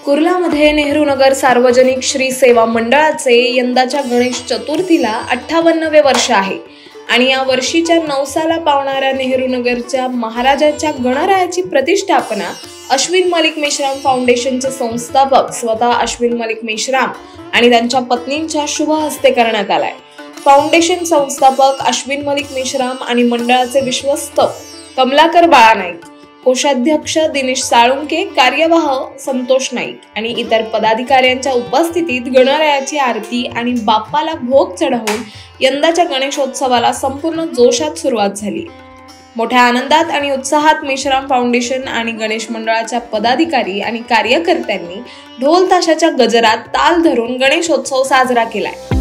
कुर्लामध्ये नेहरू नगर सार्वजनिक श्री सेवा मंडळाचे यंदाच्या गणेश चतुर्थीला 58वे वर्ष आहे आणि या वर्षीच्या नवसाला पावणाऱ्या नेहरू नगरच्या महाराजाच्या गणरायाची प्रतिष्ठापना अश्विन मलिक मेश्राम फाउंडेशनचे संस्थापक स्वतः अश्विन मलिक मेश्राम आणि त्यांच्या पत्नींच्या शुभ हस्ते करण्यात आलाय। फाउंडेशन संस्थापक अश्विन मलिक मेश्राम आणि मंडळाचे विश्वस्त कमलाकर बाळा नाईक, कोषाध्यक्ष दिनेश साळुंके, कार्यवाह संतोष नाईक आणि इतर पदाधिकाऱ्यांच्या उपस्थितीत गणरायाची आरती आणि बाप्पाला भोग चढवून यंदाच्या गणेशोत्सवाला संपूर्ण जोशात सुरुवात झाली। मोठ्या आनंदात आणि उत्साहात मेश्राम फाउंडेशन आणि गणेश मंडळाच्या पदाधिकारी आणि कार्यकर्त्यांनी ढोल ताशाच्या गजरात ताल धरून गणेशोत्सव साजरा केलाय।